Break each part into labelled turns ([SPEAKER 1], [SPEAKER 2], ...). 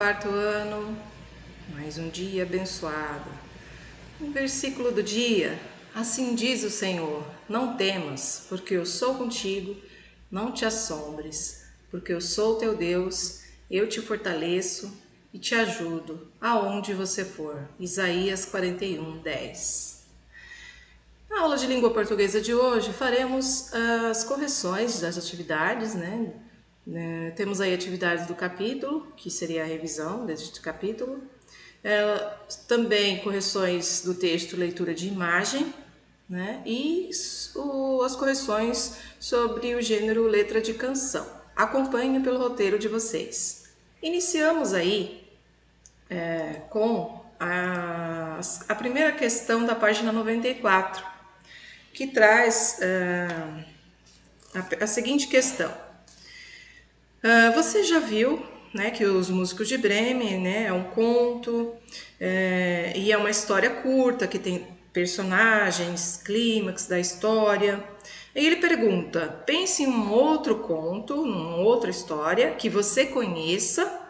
[SPEAKER 1] Quarto ano, mais um dia abençoado. Um versículo do dia: assim diz o Senhor: não temas, porque eu sou contigo, não te assombres, porque eu sou teu Deus, eu te fortaleço e te ajudo aonde você for. Isaías 41:10. Na aula de língua portuguesa de hoje, faremos as correções das atividades, né? Temos aí atividades do capítulo, que seria a revisão deste capítulo. Também correções do texto, leitura de imagem, né? E as correções sobre o gênero letra de canção. Acompanhe pelo roteiro de vocês. Iniciamos aí com a primeira questão da página 94, que traz a seguinte questão. Você já viu, né, que Os Músicos de Bremen, né, é um conto e é uma história curta que tem personagens, clímax da história. E ele pergunta: pense em um outro conto, numa outra história que você conheça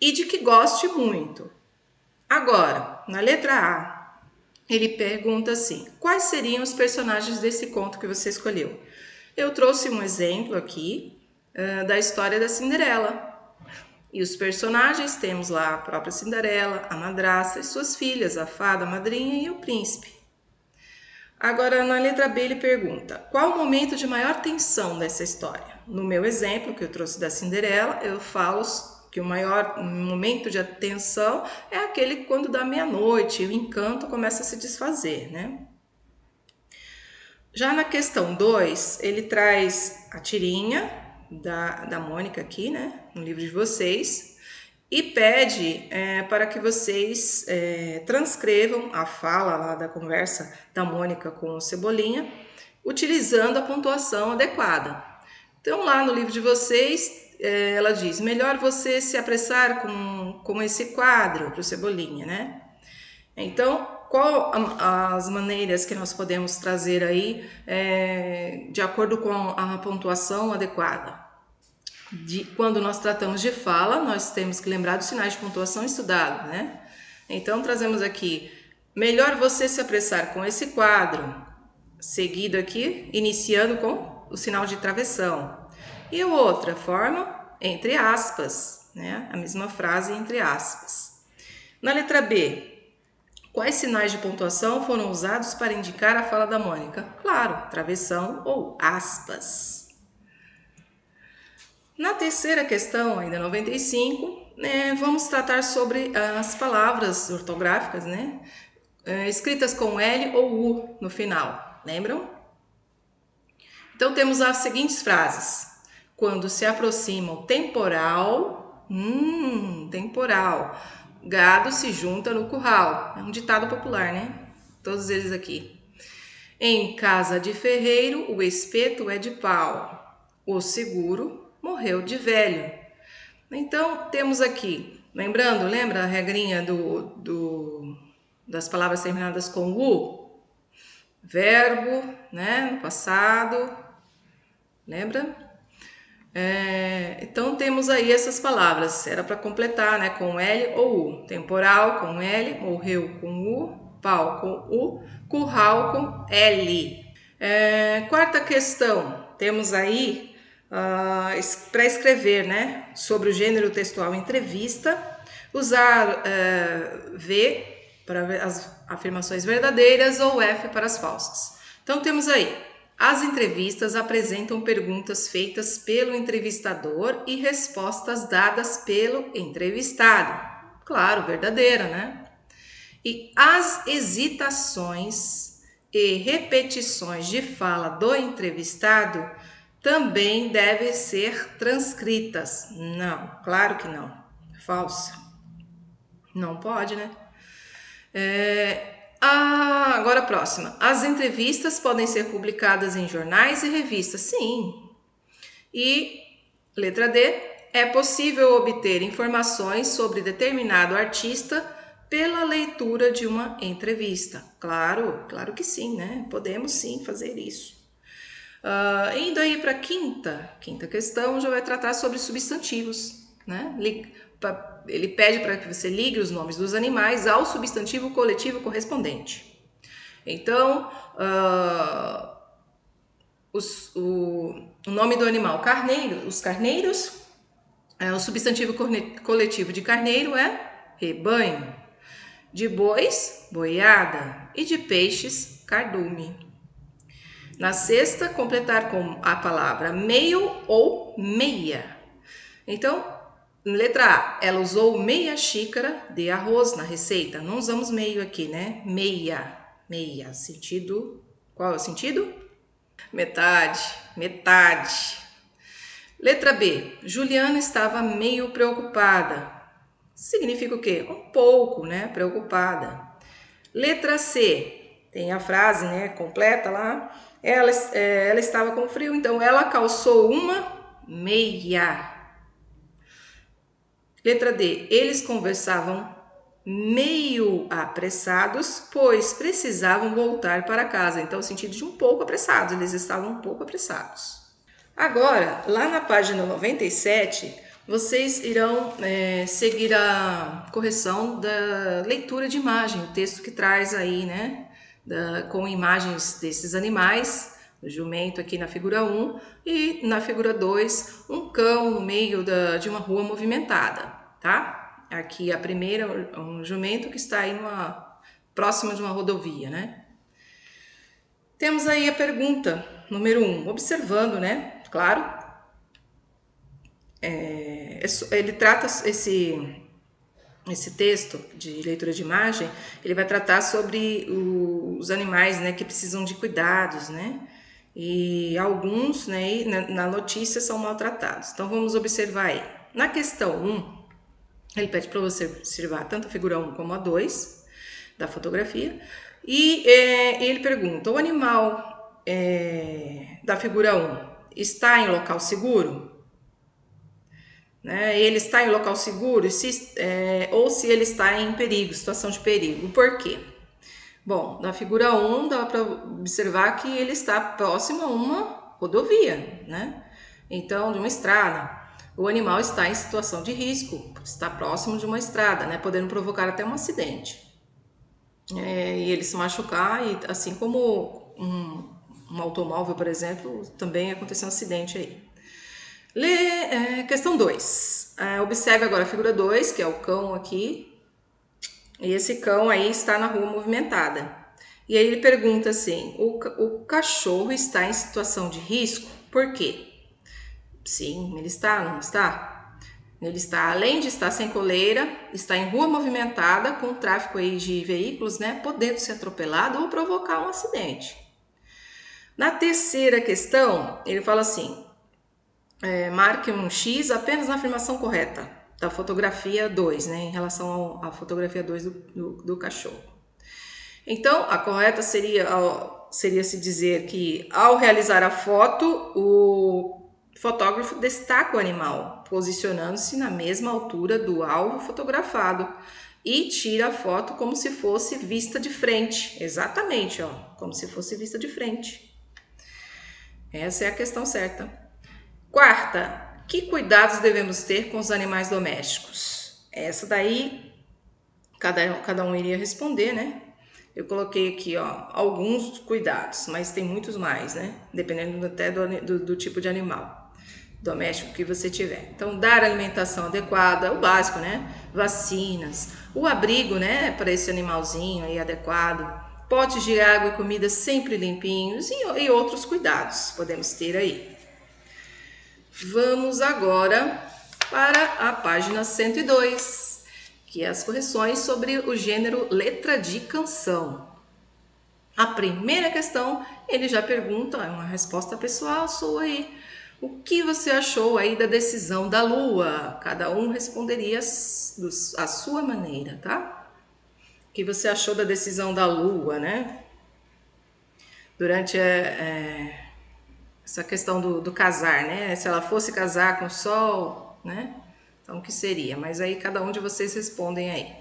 [SPEAKER 1] e de que goste muito. Agora, na letra A, ele pergunta assim: quais seriam os personagens desse conto que você escolheu? Eu trouxe um exemplo aqui da história da Cinderela. E os personagens temos lá a própria Cinderela, a madrasta e suas filhas, a fada, a madrinha e o príncipe. Agora, na letra B, ele pergunta: qual o momento de maior tensão dessa história? No meu exemplo, que eu trouxe da Cinderela, eu falo que o maior momento de tensão é aquele quando dá meia-noite e o encanto começa a se desfazer, né? Já na questão 2, ele traz a tirinha da Mônica aqui, né, no livro de vocês, e pede para que vocês transcrevam a fala lá da conversa da Mônica com o Cebolinha, utilizando a pontuação adequada. Então, lá no livro de vocês, ela diz: melhor você se apressar com esse quadro para o Cebolinha, né? Então, qual as maneiras que nós podemos trazer aí de acordo com a pontuação adequada? Quando nós tratamos de fala, nós temos que lembrar dos sinais de pontuação estudados, né? Então, trazemos aqui: melhor você se apressar com esse quadro, seguido aqui, iniciando com o sinal de travessão. E outra forma, entre aspas, né? A mesma frase entre aspas. Na letra B, quais sinais de pontuação foram usados para indicar a fala da Mônica? Claro, travessão ou aspas. Na terceira questão, ainda 95, vamos tratar sobre as palavras ortográficas, né? Escritas com L ou U no final, lembram? Então temos as seguintes frases: quando se aproxima o temporal, temporal, gado se junta no curral. É um ditado popular, né? Todos eles aqui. Em casa de ferreiro, o espeto é de pau. O seguro morreu de velho. Então, temos aqui, lembra a regrinha das palavras terminadas com U? Verbo, né, no passado, lembra? Então, temos aí essas palavras, era para completar, né, com L ou U. Temporal com L, morreu com U, pau com U, curral com L. Quarta questão, temos aí para escrever, né, sobre o gênero textual entrevista, usar V para as afirmações verdadeiras ou F para as falsas. Então temos aí: as entrevistas apresentam perguntas feitas pelo entrevistador e respostas dadas pelo entrevistado. Claro, verdadeira, né? E as hesitações e repetições de fala do entrevistado também devem ser transcritas. Não, claro que não. Falso. Não pode, né? Agora a próxima. As entrevistas podem ser publicadas em jornais e revistas. Sim. E letra D. É possível obter informações sobre determinado artista pela leitura de uma entrevista. Claro, claro que sim, né? Podemos sim fazer isso. Indo aí para a quinta questão, já vai tratar sobre substantivos, né? ele pede para que você ligue os nomes dos animais ao substantivo coletivo correspondente. Então, o nome do animal carneiro, os carneiros, o substantivo coletivo de carneiro é rebanho, de bois, boiada e de peixes, cardume. Na sexta, completar com a palavra meio ou meia. Então, letra A, ela usou meia xícara de arroz na receita. Não usamos meio aqui, né? Meia, meia, sentido. Qual é o sentido? Metade, metade. Letra B, Juliana estava meio preocupada. Significa o quê? Um pouco, né? Preocupada. Letra C, tem a frase, né, completa lá. Ela estava com frio, então ela calçou uma meia. Letra D, eles conversavam meio apressados, pois precisavam voltar para casa. Então, o sentido de um pouco apressados, eles estavam um pouco apressados. Agora, lá na página 97, vocês irão seguir a correção da leitura de imagem, o texto que traz aí, né, com imagens desses animais, o jumento aqui na figura 1 e na figura 2, um cão no meio de uma rua movimentada, tá? Aqui a primeira, um jumento que está aí próxima de uma rodovia, né? Temos aí a pergunta número 1, observando, né? Claro, ele trata esse texto de leitura de imagem, ele vai tratar sobre os animais, né, que precisam de cuidados, né? E alguns, né, na notícia são maltratados. Então vamos observar aí. Na questão 1, ele pede para você observar tanto a figura 1 como a 2 da fotografia. E ele pergunta, o animal da figura 1 está em local seguro? Né? Ele está em local seguro ou se ele está em perigo, situação de perigo. Por quê? Bom, na figura 1 dá para observar que ele está próximo a uma rodovia, né? Então, de uma estrada. O animal está em situação de risco, está próximo de uma estrada, né? Podendo provocar até um acidente. E ele se machucar, e assim como um automóvel, por exemplo, também aconteceu um acidente aí. Questão 2. Observe agora a figura 2, que é o cão aqui. E esse cão aí está na rua movimentada. E aí ele pergunta assim, o cachorro está em situação de risco? Por quê? Sim, ele está, não está? Ele está, além de estar sem coleira, está em rua movimentada, com tráfego aí de veículos, né, podendo ser atropelado ou provocar um acidente. Na terceira questão, ele fala assim, marque um X apenas na afirmação correta da fotografia 2, né, em relação à fotografia 2 do cachorro. Então, a correta seria se dizer que, ao realizar a foto, o fotógrafo destaca o animal, posicionando-se na mesma altura do alvo fotografado e tira a foto como se fosse vista de frente. Exatamente, ó, como se fosse vista de frente. Essa é a questão certa. Quarta, que cuidados devemos ter com os animais domésticos? Essa daí, cada um iria responder, né? Eu coloquei aqui, ó, alguns cuidados, mas tem muitos mais, né? Dependendo até do tipo de animal doméstico que você tiver. Então, dar alimentação adequada, o básico, né? Vacinas, o abrigo, né? Para esse animalzinho aí adequado, potes de água e comida sempre limpinhos e outros cuidados podemos ter aí. Vamos agora para a página 102, que é as correções sobre o gênero letra de canção. A primeira questão, ele já pergunta, é uma resposta pessoal sua aí. O que você achou aí da decisão da Lua? Cada um responderia à sua maneira, tá? O que você achou da decisão da Lua, né? Durante essa questão do casar, né? Se ela fosse casar com o Sol, né? Então, o que seria? Mas aí cada um de vocês respondem aí.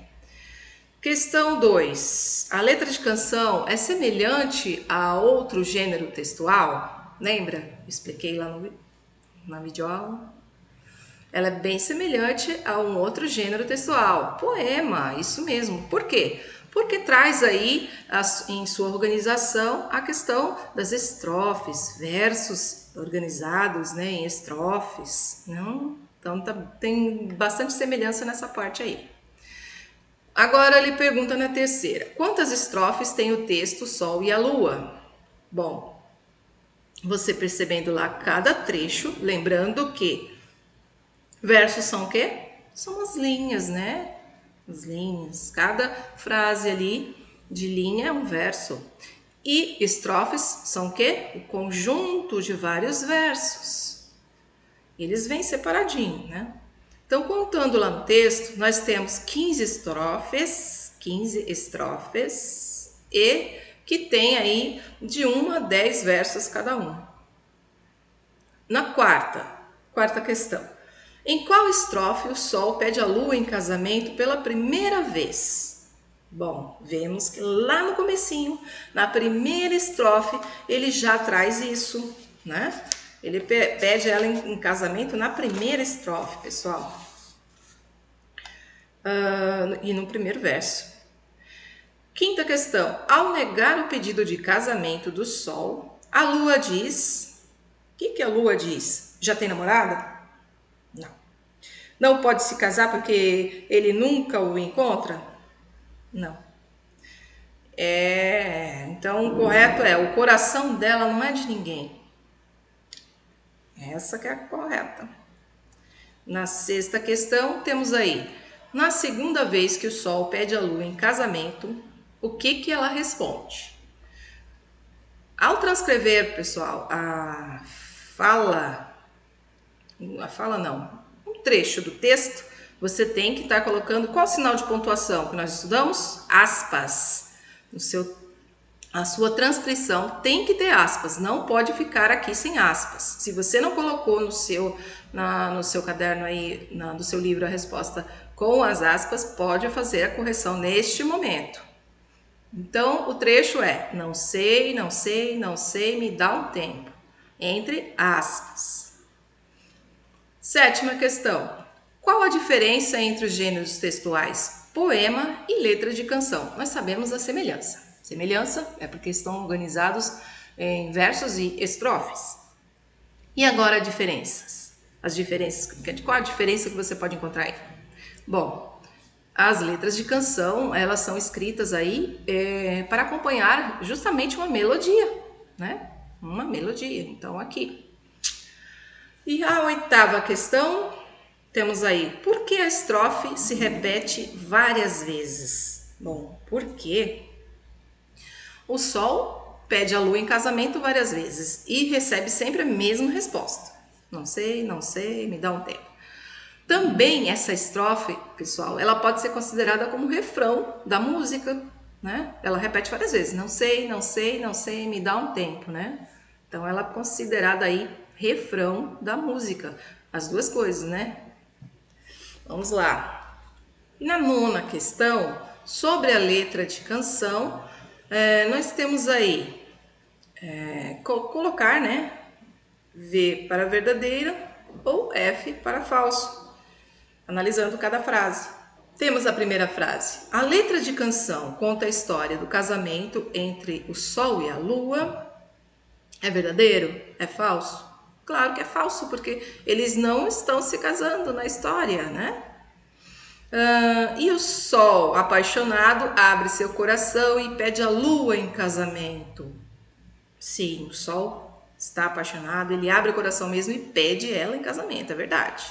[SPEAKER 1] Questão 2. A letra de canção é semelhante a outro gênero textual? Lembra? Expliquei lá na videoaula. Ela é bem semelhante a um outro gênero textual, poema, isso mesmo. Por quê? Porque traz aí em sua organização a questão das estrofes, versos organizados, né, em estrofes. Não? Então tem bastante semelhança nessa parte aí. Agora ele pergunta na terceira: quantas estrofes tem o texto Sol e a Lua? Bom, você percebendo lá cada trecho, lembrando que versos são o quê? São as linhas, né? As linhas. Cada frase ali de linha é um verso. E estrofes são o quê? O conjunto de vários versos. Eles vêm separadinho, né? Então, contando lá no texto, nós temos 15 estrofes e que tem aí de 1 a 10 versos cada um. Na quarta questão. Em qual estrofe o Sol pede a Lua em casamento pela primeira vez? Bom, vemos que lá no comecinho, na primeira estrofe, ele já traz isso, né? Ele pede ela em casamento na primeira estrofe, pessoal. E no primeiro verso. Quinta questão. Ao negar o pedido de casamento do Sol, a Lua diz... O que a Lua diz? Já tem namorada? Não. Não pode se casar porque ele nunca o encontra? Não. Então o correto é, o coração dela não é de ninguém. Essa que é a correta. Na sexta questão, temos aí, na segunda vez que o Sol pede a Lua em casamento, o que ela responde? Ao transcrever, pessoal, um trecho do texto, você tem que estar colocando qual sinal de pontuação que nós estudamos? Aspas. A sua transcrição tem que ter aspas, não pode ficar aqui sem aspas. Se você não colocou no seu caderno aí, no seu livro a resposta com as aspas, pode fazer a correção neste momento. Então, o trecho é: não sei, não sei, não sei, me dá um tempo. Entre aspas. Sétima questão. Qual a diferença entre os gêneros textuais poema e letra de canção? Nós sabemos a semelhança. Semelhança é porque estão organizados em versos e estrofes. E agora diferenças? Qual a diferença que você pode encontrar aí? Bom, as letras de canção, elas são escritas aí para acompanhar justamente uma melodia, né? Uma melodia, então aqui. E a oitava questão, temos aí, por que a estrofe se repete várias vezes? Bom, porque o Sol pede a Lua em casamento várias vezes e recebe sempre a mesma resposta. Não sei, não sei, me dá um tempo. Também essa estrofe, pessoal, ela pode ser considerada como refrão da música, né? Ela repete várias vezes, não sei, não sei, não sei, me dá um tempo, né? Então ela é considerada aí refrão da música, as duas coisas, né? Vamos lá. Na nona questão, sobre a letra de canção, nós temos aí colocar, né? V para verdadeira ou F para falso, analisando cada frase. Temos a primeira frase. A letra de canção conta a história do casamento entre o Sol e a Lua. É verdadeiro? É falso? Claro que é falso, porque eles não estão se casando na história, né? E o Sol, apaixonado, abre seu coração e pede a Lua em casamento. Sim, o Sol está apaixonado, ele abre o coração mesmo e pede ela em casamento, é verdade.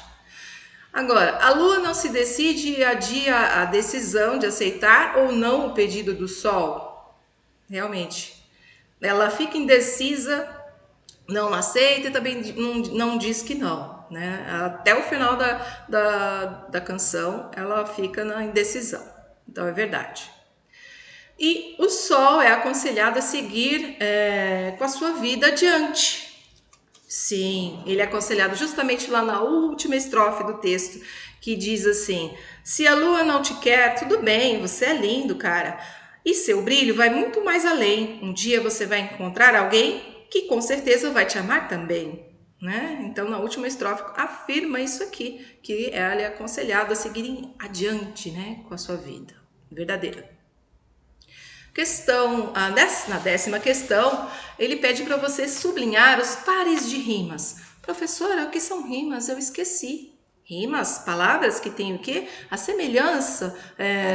[SPEAKER 1] Agora, a Lua não se decide e adia a decisão de aceitar ou não o pedido do Sol. Realmente, ela fica indecisa, não aceita e também não diz que não, né? Até o final da canção, ela fica na indecisão. Então, é verdade. E o Sol é aconselhado a seguir com a sua vida adiante. Sim, ele é aconselhado justamente lá na última estrofe do texto, que diz assim: se a lua não te quer, tudo bem, você é lindo, cara. E seu brilho vai muito mais além. Um dia você vai encontrar alguém que com certeza vai te amar também. né? Então, na última estrofe, afirma isso aqui, que ela é aconselhada a seguir adiante, né, com a sua vida verdadeira. Na 10ª questão, ele pede para você sublinhar os pares de rimas. Professora, o que são rimas? Eu esqueci. Rimas, palavras que têm o quê? A semelhança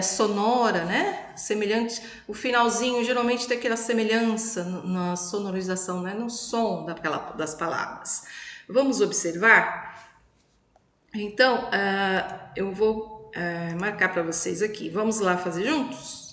[SPEAKER 1] sonora, né? Semelhante, o finalzinho geralmente tem aquela semelhança na sonorização, né? No som das palavras. Vamos observar? Então, eu vou marcar para vocês aqui. Vamos lá fazer juntos?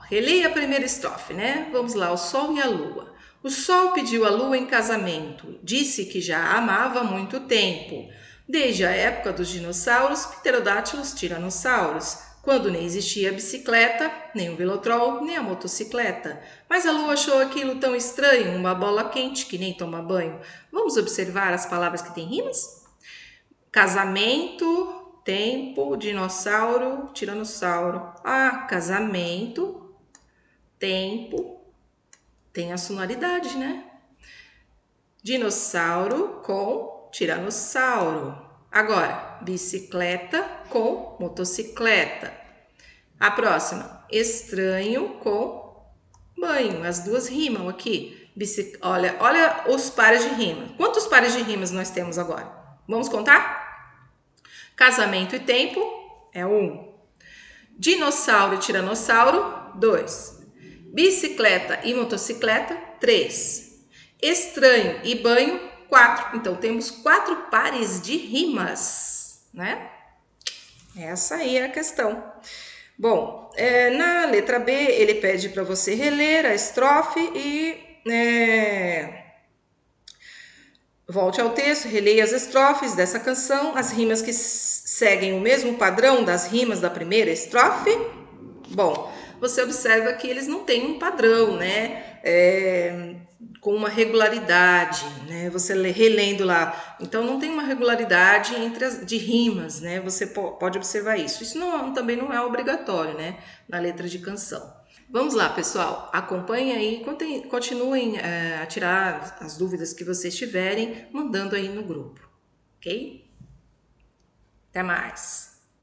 [SPEAKER 1] Releia a primeira estrofe, né? Vamos lá, o sol e a lua. O sol pediu a lua em casamento, disse que já a amava há muito tempo. Desde a época dos dinossauros, pterodátilos, tiranossauros, quando nem existia a bicicleta, nem o velotrol, nem a motocicleta. Mas a lua achou aquilo tão estranho, uma bola quente que nem toma banho. Vamos observar as palavras que têm rimas? Casamento, tempo, dinossauro, tiranossauro. Casamento, tempo, tem a sonoridade, né? Dinossauro com tiranossauro. Agora, bicicleta com motocicleta. A próxima, estranho com banho. As duas rimam aqui. Olha os pares de rima. Quantos pares de rimas nós temos agora? Vamos contar? Casamento e tempo é 1. Dinossauro e tiranossauro, 2. Bicicleta e motocicleta, 3. Estranho e banho, 4. Então, temos 4 pares de rimas, né? Essa aí é a questão. Bom, na letra B, ele pede para você reler a estrofe e volte ao texto, releia as estrofes dessa canção, as rimas que seguem o mesmo padrão das rimas da primeira estrofe. Bom, você observa que eles não têm um padrão, né? Com uma regularidade, né? Você relendo lá, então não tem uma regularidade de rimas, né? Você pode observar isso. Isso também não é obrigatório, né? Na letra de canção. Vamos lá, pessoal. Acompanhem aí, continuem a tirar as dúvidas que vocês tiverem, mandando aí no grupo, ok? Até mais!